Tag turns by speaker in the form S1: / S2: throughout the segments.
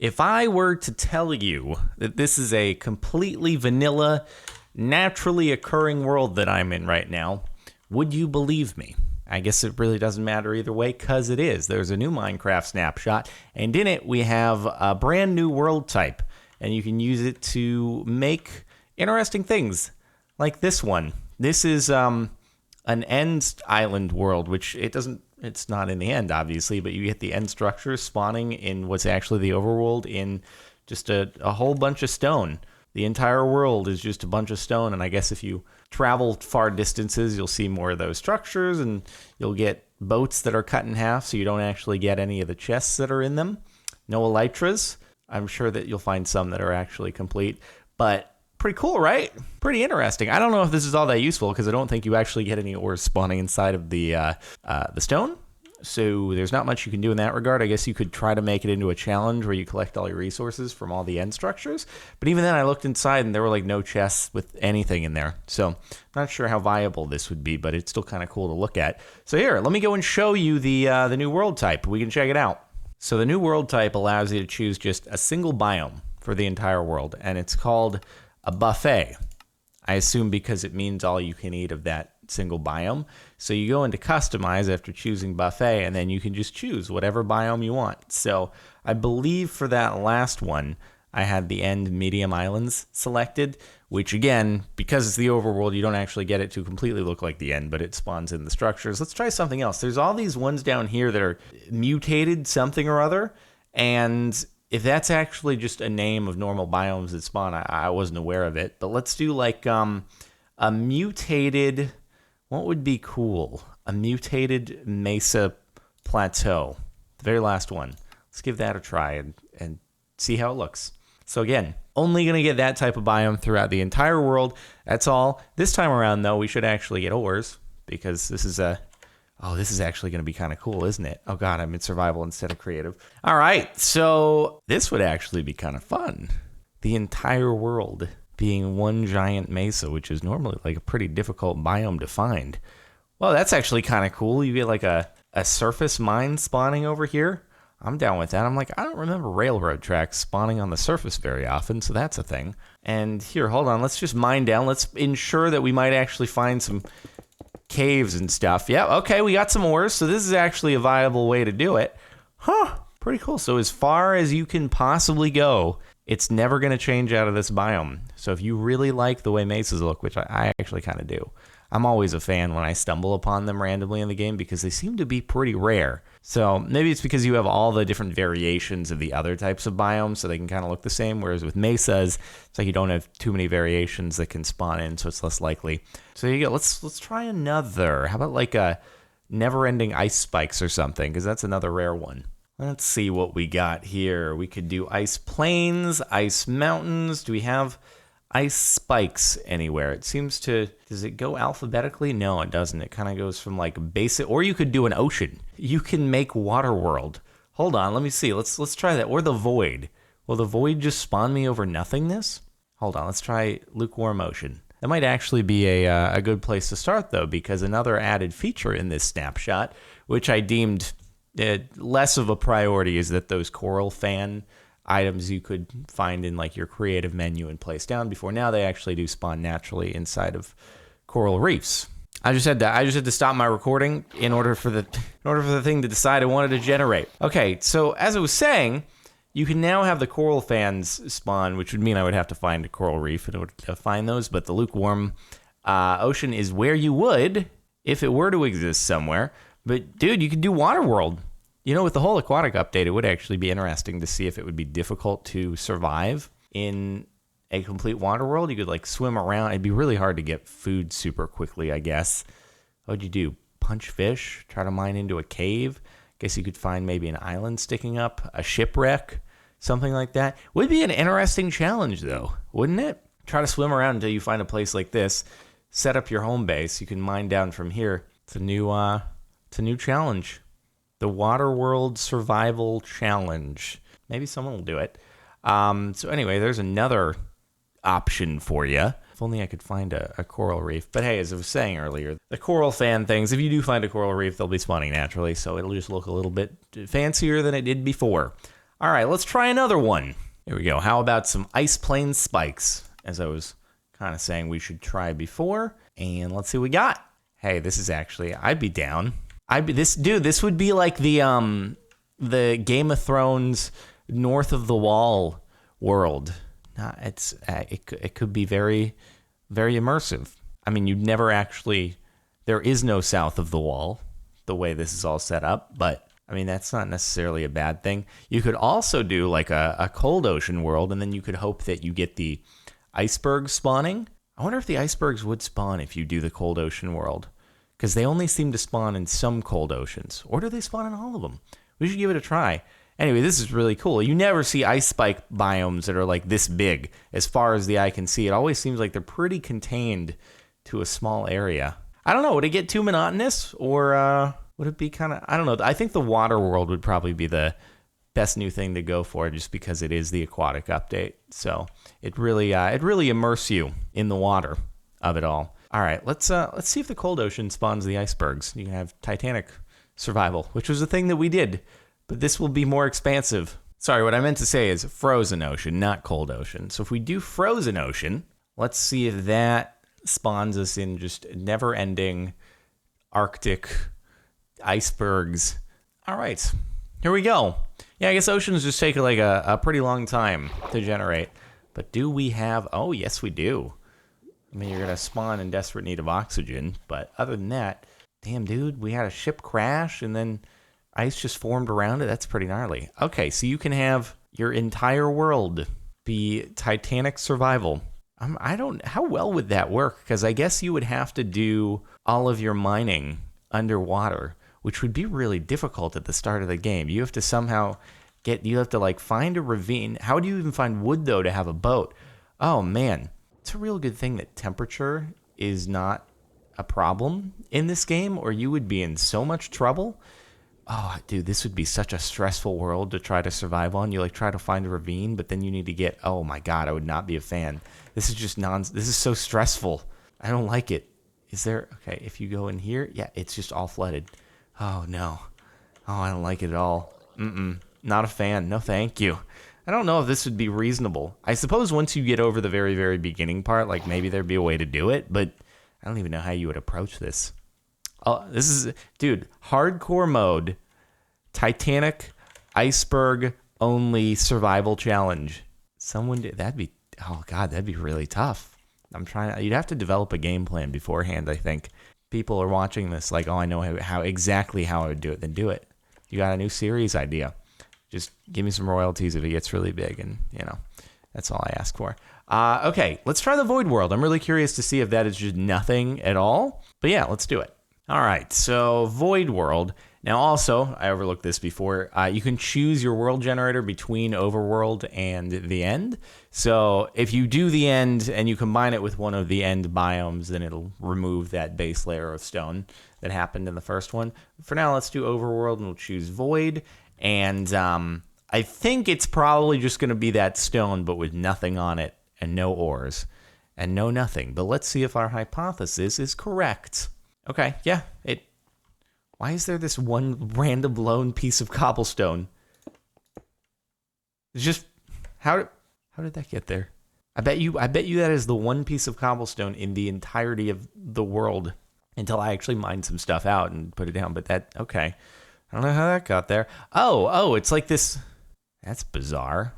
S1: If I were to tell you that this is a completely vanilla, naturally occurring world that I'm in right now, would you believe me? I guess it really doesn't matter either way, because it is. There's a new Minecraft snapshot, and in it we have a brand new world type, and you can use it to make interesting things, like this one. This is an end island world, which it's not in the end, obviously, but you get the end structure spawning in what's actually the overworld in just a whole bunch of stone. The entire world is just a bunch of stone, and I guess if you travel far distances, you'll see more of those structures, and you'll get boats that are cut in half, so you don't actually get any of the chests that are in them. No elytras. I'm sure that you'll find some that are actually complete, but pretty cool, right? Pretty interesting. I don't know if this is all that useful, because I don't think you actually get any ores spawning inside of the stone. So there's not much you can do in that regard. I guess you could try to make it into a challenge where you collect all your resources from all the end structures. But even then, I looked inside and there were like no chests with anything in there. So I'm not sure how viable this would be, but it's still kind of cool to look at. So here, let me go and show you the new world type. We can check it out. So the new world type allows you to choose just a single biome for the entire world, and it's called a buffet. I assume because it means all you can eat of that single biome. So you go into customize after choosing buffet, and then you can just choose whatever biome you want. So I believe for that last one, I had the end medium islands selected, which again, because it's the overworld, you don't actually get it to completely look like the end, but it spawns in the structures. Let's try something else. There's all these ones down here that are mutated something or other, and if that's actually just a name of normal biomes that spawn, I wasn't aware of it. But let's do like a mutated, what would be cool? A mutated Mesa Plateau. The very last one. Let's give that a try and see how it looks. So again, only going to get that type of biome throughout the entire world. That's all. This time around, though, we should actually get ores, because this is this is actually going to be kind of cool, isn't it? Oh, God, I'm in survival instead of creative. All right, so this would actually be kind of fun. The entire world being one giant mesa, which is normally like a pretty difficult biome to find. Well, that's actually kind of cool. You get like a surface mine spawning over here. I'm down with that. I'm like, I don't remember railroad tracks spawning on the surface very often, so that's a thing. And here, hold on, let's just mine down. Let's ensure that we might actually find some caves and stuff. Yeah, okay, we got some ores, so this is actually a viable way to do it. Huh, pretty cool. So as far as you can possibly go, it's never going to change out of this biome. So if you really like the way mesas look, which I actually kind of do, I'm always a fan when I stumble upon them randomly in the game, because they seem to be pretty rare. So maybe it's because you have all the different variations of the other types of biomes, so they can kind of look the same, whereas with mesas, it's like you don't have too many variations that can spawn in, so it's less likely. So there you go. Let's try another. How about like a never-ending ice spikes or something, because that's another rare one. Let's see what we got here. We could do ice plains, ice mountains. Do we have ice spikes anywhere? It seems to, does it go alphabetically? No, it doesn't. It kind of goes from like basic, or you could do an ocean. You can make water world. Hold on, let me see. Let's try that. Or the void. Will the void just spawn me over nothingness? Hold on, let's try lukewarm ocean. That might actually be a good place to start, though, because another added feature in this snapshot, which I deemed less of a priority, is that those coral fan items you could find in like your creative menu and place down before, now they actually do spawn naturally inside of coral reefs. I just had to stop my recording in order for the thing to decide I wanted to generate. Okay, so as I was saying, you can now have the coral fans spawn, which would mean I would have to find a coral reef in order to find those, but the lukewarm ocean is where you would if it were to exist somewhere. But dude, you could do water world. You know, with the whole aquatic update, it would actually be interesting to see if it would be difficult to survive in a complete water world. You could like swim around. It'd be really hard to get food super quickly, I guess. What would you do? Punch fish? Try to mine into a cave? Guess you could find maybe an island sticking up, a shipwreck, something like that. Would be an interesting challenge, though, wouldn't it? Try to swim around until you find a place like this. Set up your home base. You can mine down from here. It's a new challenge. The Waterworld Survival Challenge. Maybe someone will do it. So anyway, there's another option for you. If only I could find a coral reef. But hey, as I was saying earlier, the coral fan things, if you do find a coral reef, they'll be spawning naturally, so it'll just look a little bit fancier than it did before. All right, let's try another one. Here we go. How about some ice plane spikes, as I was kind of saying we should try before. And let's see what we got. Hey, this is actually, I'd be down. This would be like the Game of Thrones North of the Wall world. It could be very, very immersive. I mean, you'd never actually, there is no south of the wall, the way this is all set up, but I mean, that's not necessarily a bad thing. You could also do like a cold ocean world, and then you could hope that you get the icebergs spawning. I wonder if the icebergs would spawn if you do the cold ocean world, because they only seem to spawn in some cold oceans, or do they spawn in all of them? We should give it a try. Anyway, this is really cool. You never see ice spike biomes that are like this big. As far as the eye can see, it always seems like they're pretty contained to a small area. I don't know, would it get too monotonous, or would it be kind of, I don't know. I think the water world would probably be the best new thing to go for, just because it is the aquatic update. So it really immerse you in the water of it all. All right, let's see if the cold ocean spawns the icebergs. You can have Titanic Survival, which was a thing that we did, but this will be more expansive. Sorry, what I meant to say is frozen ocean, not cold ocean. So if we do frozen ocean, let's see if that spawns us in just never-ending Arctic icebergs. All right, here we go. Yeah, I guess oceans just take like a pretty long time to generate. But do we have... Oh, yes, we do. I mean, you're going to spawn in desperate need of oxygen. But other than that, damn, dude, we had a ship crash and then ice just formed around it. That's pretty gnarly. Okay, so you can have your entire world be Titanic Survival. How well would that work? Because I guess you would have to do all of your mining underwater, which would be really difficult at the start of the game. You have to somehow like find a ravine. How do you even find wood though to have a boat? Oh man, it's a real good thing that temperature is not a problem in this game, or you would be in so much trouble. Oh, dude, this would be such a stressful world to try to survive on. You like try to find a ravine, but then you need to get, oh my God, I would not be a fan. This is just this is so stressful. I don't like it. Is there, okay, if you go in here, yeah, it's just all flooded. Oh no. Oh, I don't like it at all. Not a fan. No, thank you. I don't know if this would be reasonable. I suppose once you get over the very, very beginning part, like maybe there'd be a way to do it, but I don't even know how you would approach this. Oh, this is, dude, hardcore mode, Titanic iceberg only survival challenge. That'd be, oh God, that'd be really tough. You'd have to develop a game plan beforehand, I think. People are watching this like, oh, I know exactly how I would do it, then do it. You got a new series idea. Just give me some royalties if it gets really big, and, that's all I ask for. Okay, let's try the Void World. I'm really curious to see if that is just nothing at all. But yeah, let's do it. All right, so Void World. Now also, I overlooked this before, you can choose your world generator between Overworld and the End. So if you do the End and you combine it with one of the End biomes, then it'll remove that base layer of stone that happened in the first one. For now, let's do Overworld and we'll choose Void. And I think it's probably just going to be that stone, but with nothing on it and no ores and no nothing. But let's see if our hypothesis is correct. Okay, yeah, why is there this one random lone piece of cobblestone? It's just, how did that get there? I bet you that is the one piece of cobblestone in the entirety of the world until I actually mined some stuff out and put it down. But okay. I don't know how that got there. Oh, it's like this. That's bizarre.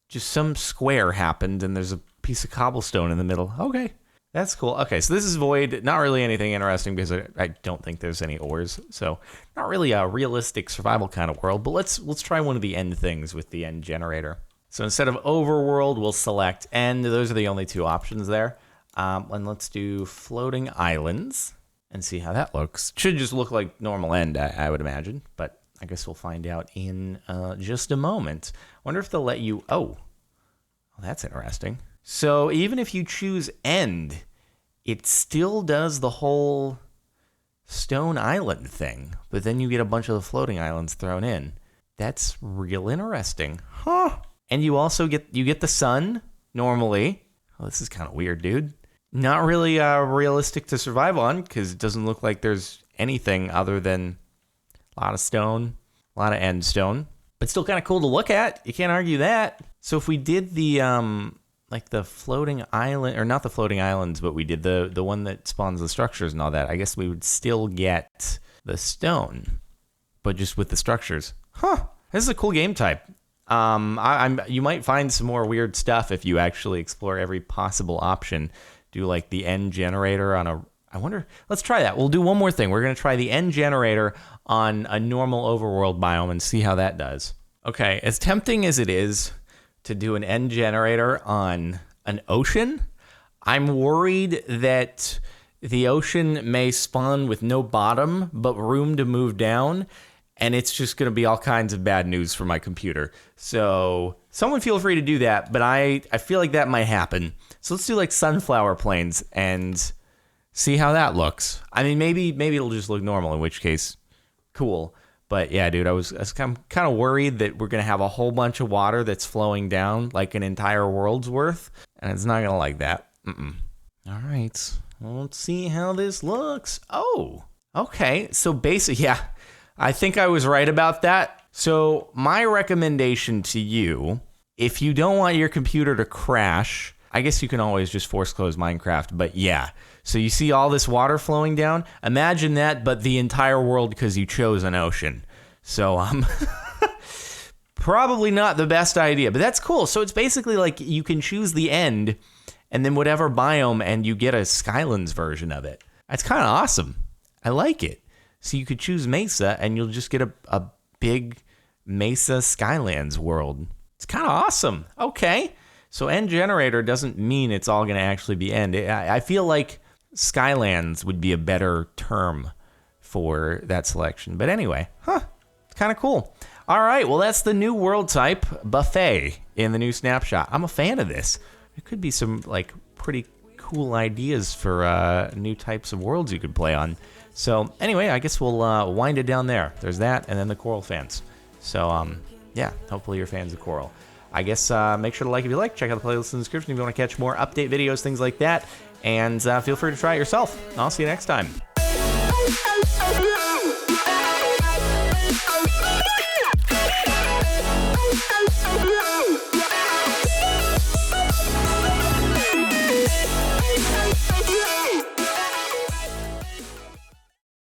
S1: Just some square happened and there's a piece of cobblestone in the middle. Okay. That's cool. Okay, so this is Void. Not really anything interesting because I don't think there's any ores. So not really a realistic survival kind of world, but let's try one of the End things with the End generator. So instead of Overworld, we'll select End. Those are the only two options there. And let's do Floating Islands and see how that looks. Should just look like normal End, I would imagine, but I guess we'll find out in just a moment. Wonder if they'll let you... Oh, that's interesting. So even if you choose End, it still does the whole Stone Island thing, but then you get a bunch of the floating islands thrown in. That's real interesting. Huh. And you also get the sun normally. Oh, this is kind of weird, dude. Not really realistic to survive on because it doesn't look like there's anything other than a lot of stone, a lot of end stone. but still kind of cool to look at. You can't argue that. So if we did the like the floating island, or not the floating islands, but we did the one that spawns the structures and all that, I guess we would still get the stone, but just with the structures. Huh. This is a cool game type. You might find some more weird stuff if you actually explore every possible option. Do like the end generator on a... I wonder... Let's try that. We'll do one more thing. We're going to try the end generator on a normal overworld biome and see how that does. Okay, as tempting as it is to do an end generator on an ocean, I'm worried that the ocean may spawn with no bottom but room to move down, and it's just going to be all kinds of bad news for my computer. So someone feel free to do that, but I feel like that might happen. So let's do like sunflower plains and see how that looks. I mean, maybe it'll just look normal, in which case, cool. But yeah, dude, I was kind of worried that we're going to have a whole bunch of water that's flowing down like an entire world's worth, and it's not going to like that. All right, well, let's see how this looks. Oh, okay. So basically, yeah, I think I was right about that. So my recommendation to you, if you don't want your computer to crash, I guess you can always just force close Minecraft, but yeah. So you see all this water flowing down? Imagine that, but the entire world because you chose an ocean. So probably not the best idea, but that's cool. So it's basically like you can choose the end and then whatever biome, and you get a Skylands version of it. That's kind of awesome. I like it. So you could choose Mesa and you'll just get a big Mesa Skylands world. It's kind of awesome. Okay. So end generator doesn't mean it's all going to actually be end. I feel like Skylands would be a better term for that selection. But anyway, it's kind of cool. All right, well, that's the new world type, buffet, in the new snapshot. I'm a fan of this. There could be some like pretty cool ideas for new types of worlds you could play on. So anyway, I guess we'll wind it down there. There's that, and then the Coral fans. So yeah, hopefully you're fans of Coral. I guess make sure to like if you like. Check out the playlist in the description if you want to catch more update videos, things like that. And feel free to try it yourself. I'll see you next time.